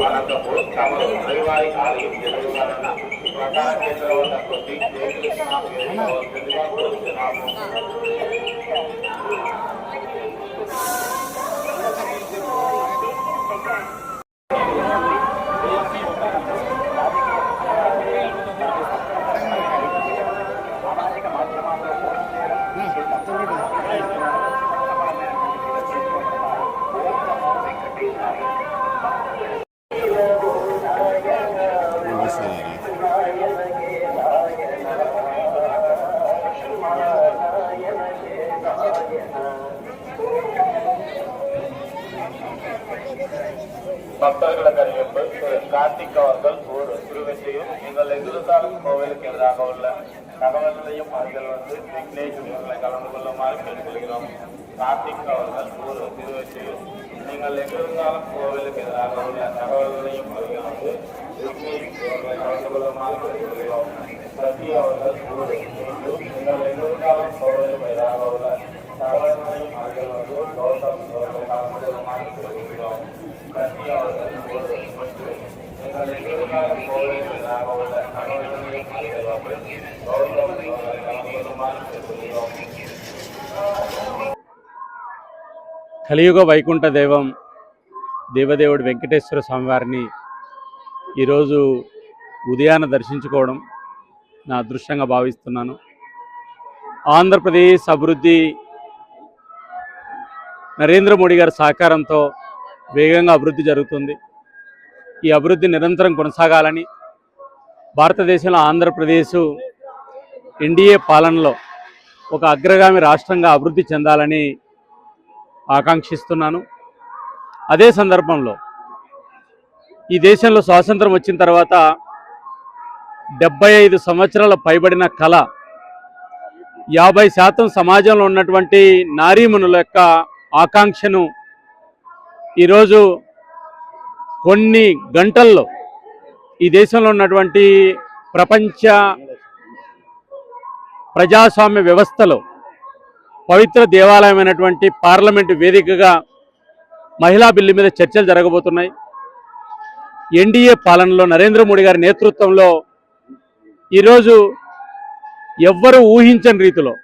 అనంతపూర్ తమరు శ్రీవారి ఆలయం ఎదురుగానున్న ప్రధాన కేంద్ర వద్ద కొద్ది కోరుతున్నాము. பக்தர்களுக்கு அறிவிப்பு. கார்த்திக் அவர்கள் ஒரு திருவெற்றியும் நீங்கள் எதிர்காலம் கோவிலுக்கு எதிராக உள்ள தகவல்களையும் அவர்கள் விக்னேஷ் இவர்களை கலந்து கொள்ளுமாறு கேட்டுக்கொள்கிறோம். கார்த்திக் அவர்கள் ஒரு திருவெற்றியும் நீங்கள் எதிர்காலம் கோவிலுக்கு எதிராக உள்ள தகவல்களையும் அவர்கள் விக்னேஷ் இவர்களை கலந்து கொள்ளுமாறு கேட்டுக்கொள்கிறோம். சசி அவர்கள் ஒரு நீங்கள் எதிர்காலம் கோவிலுக்கு எதிராக உள்ள தகவல்களையும் அவர்கள் கௌதம் இவர்களை கலந்து கொள்ளுமாறு கேட்டுக்கொள்கிறோம். சசி அவர்கள் நீங்கள் எதிர்காலம் கோவிலுக்கு எதிராக உள்ள தகவல்களையும் அவர்கள் கௌதம் இவர்களை கலந்து கொள்ளுமாறு கேட்டுக்கொள்கிறோம். కలియుగ వైకుంఠ దైవం దేవదేవుడు వెంకటేశ్వర స్వామివారిని ఈరోజు ఉదయాన దర్శించుకోవడం నా అదృష్టంగా భావిస్తున్నాను. ఆంధ్రప్రదేశ్ అభివృద్ధి నరేంద్ర మోడీ గారి సహకారంతో వేగంగా అభివృద్ధి జరుగుతుంది. ఈ అభివృద్ధి నిరంతరం కొనసాగాలని, భారతదేశంలో ఆంధ్రప్రదేశ్ ఎన్డీఏ పాలనలో ఒక అగ్రగామి రాష్ట్రంగా అభివృద్ధి చెందాలని ఆకాంక్షిస్తున్నాను. అదే సందర్భంలో ఈ దేశంలో స్వాతంత్రం వచ్చిన తర్వాత 75 సంవత్సరాల పైబడిన కళ 50% సమాజంలో ఉన్నటువంటి నారీమణుల యొక్క ఆకాంక్షను ఈరోజు కొన్ని గంటల్లో ఈ దేశంలో ఉన్నటువంటి ప్రపంచ ప్రజాస్వామ్య వ్యవస్థలో పవిత్ర దేవాలయమైనటువంటి పార్లమెంటు వేదికగా మహిళా బిల్లు మీద చర్చలు జరగబోతున్నాయి. ఎన్డీఏ పాలనలో నరేంద్ర మోడీ గారి నేతృత్వంలో ఈరోజు ఎవ్వరూ ఊహించని రీతిలో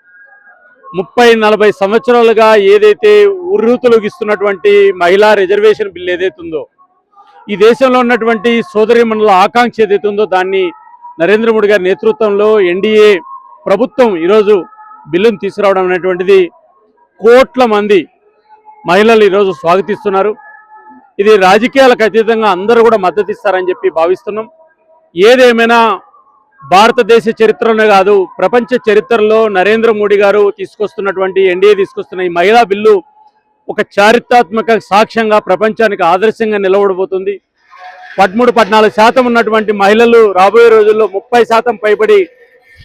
30-40 సంవత్సరాలుగా ఏదైతే ఉర్రూతలొగిస్తున్నటువంటి మహిళా రిజర్వేషన్ బిల్లు ఏదైతుందో, ఈ దేశంలో ఉన్నటువంటి సోదరీమణుల ఆకాంక్ష ఏదైతుందో దాన్ని నరేంద్ర మోడీ గారి నేతృత్వంలో ఎన్డీఏ ప్రభుత్వం ఈరోజు బిల్లును తీసుకురావడం అనేటువంటిది కోట్ల మంది మహిళలు ఈరోజు స్వాగతిస్తున్నారు. ఇది రాజకీయాలకు అతీతంగా అందరూ కూడా మద్దతు ఇస్తారని చెప్పి భావిస్తున్నాం. ఏదేమైనా భారతదేశ చరిత్రలోనే కాదు, ప్రపంచ చరిత్రలో నరేంద్ర మోడీ గారు తీసుకొస్తున్నటువంటి ఎన్డీఏ తీసుకొస్తున్న ఈ మహిళా బిల్లు ఒక చారిత్రాత్మక సాక్ష్యంగా ప్రపంచానికి ఆదర్శంగా నిలబడబోతుంది. 13-14% ఉన్నటువంటి మహిళలు రాబోయే రోజుల్లో 30% పైబడి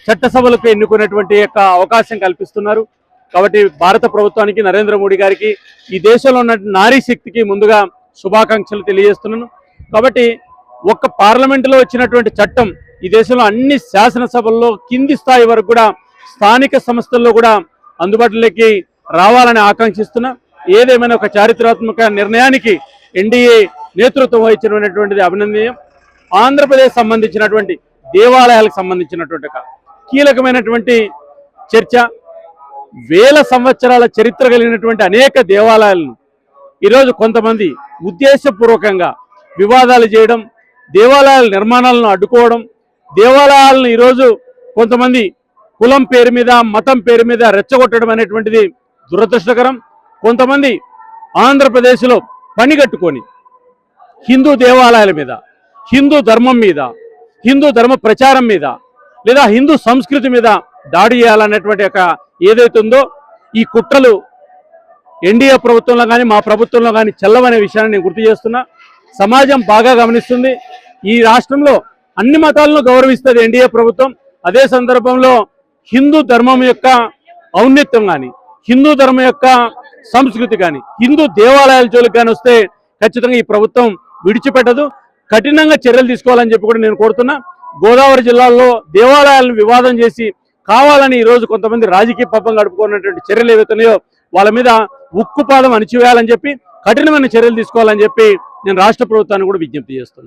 చట్టసభలకు ఎన్నుకునేటువంటి యొక్క అవకాశం కల్పిస్తున్నారు. కాబట్టి భారత ప్రభుత్వానికి, నరేంద్ర మోడీ గారికి, ఈ దేశంలో ఉన్న నారీ శక్తికి ముందుగా శుభాకాంక్షలు తెలియజేస్తున్నాను. కాబట్టి ఒక్క పార్లమెంటులో వచ్చినటువంటి చట్టం ఈ దేశంలో అన్ని శాసనసభల్లో కింది స్థాయి వరకు కూడా స్థానిక సంస్థల్లో కూడా అందుబాటులోకి రావాలని ఆకాంక్షిస్తున్నా. ఏదేమైనా ఒక చారిత్రాత్మక నిర్ణయానికి ఎన్డీఏ నేతృత్వం వహించినటువంటిది అభినందనీయం. ఆంధ్రప్రదేశ్ సంబంధించినటువంటి దేవాలయాలకు సంబంధించినటువంటి కీలకమైనటువంటి చర్చ. వేల సంవత్సరాల చరిత్ర కలిగినటువంటి అనేక దేవాలయాలను ఈరోజు కొంతమంది ఉద్దేశపూర్వకంగా వివాదాలు చేయడం, దేవాలయాల నిర్మాణాలను అడ్డుకోవడం, దేవాలయాలను ఈరోజు కొంతమంది కులం పేరు మీద, మతం పేరు మీద రెచ్చగొట్టడం అనేటువంటిది దురదృష్టకరం. కొంతమంది ఆంధ్రప్రదేశ్లో పనిగట్టుకొని హిందూ దేవాలయాల మీద, హిందూ ధర్మం మీద, హిందూ ధర్మ ప్రచారం మీద, లేదా హిందూ సంస్కృతి మీద దాడి చేయాలనేటువంటి ఒక ఏదైతే ఉందో ఈ కుట్రలు ఎన్డీఏ ప్రభుత్వంలో కానీ మా ప్రభుత్వంలో కానీ చెల్లవనే విషయాన్ని నేను గుర్తు చేస్తున్నా. సమాజం బాగా గమనిస్తుంది. ఈ రాష్ట్రంలో అన్ని మతాలను గౌరవిస్తుంది ఎన్డీఏ ప్రభుత్వం. అదే సందర్భంలో హిందూ ధర్మం యొక్క ఔన్నత్యం కానీ, హిందూ ధర్మం యొక్క సంస్కృతి కానీ, హిందూ దేవాలయాల జోలికి కానీ వస్తే ఖచ్చితంగా ఈ ప్రభుత్వం విడిచిపెట్టదు. కఠినంగా చర్యలు తీసుకోవాలని చెప్పి కూడా నేను కోరుతున్నా. గోదావరి జిల్లాలో దేవాలయాలను వివాదం చేసి కావాలని ఈరోజు కొంతమంది రాజకీయ పబ్బం గడుపుకున్నటువంటి చర్యలు ఏవైతున్నాయో వాళ్ళ మీద ఉక్కుపాదం అణిచివేయాలని చెప్పి, కఠినమైన చర్యలు తీసుకోవాలని చెప్పి నేను రాష్ట్ర ప్రభుత్వాన్ని కూడా విజ్ఞప్తి చేస్తున్నాను.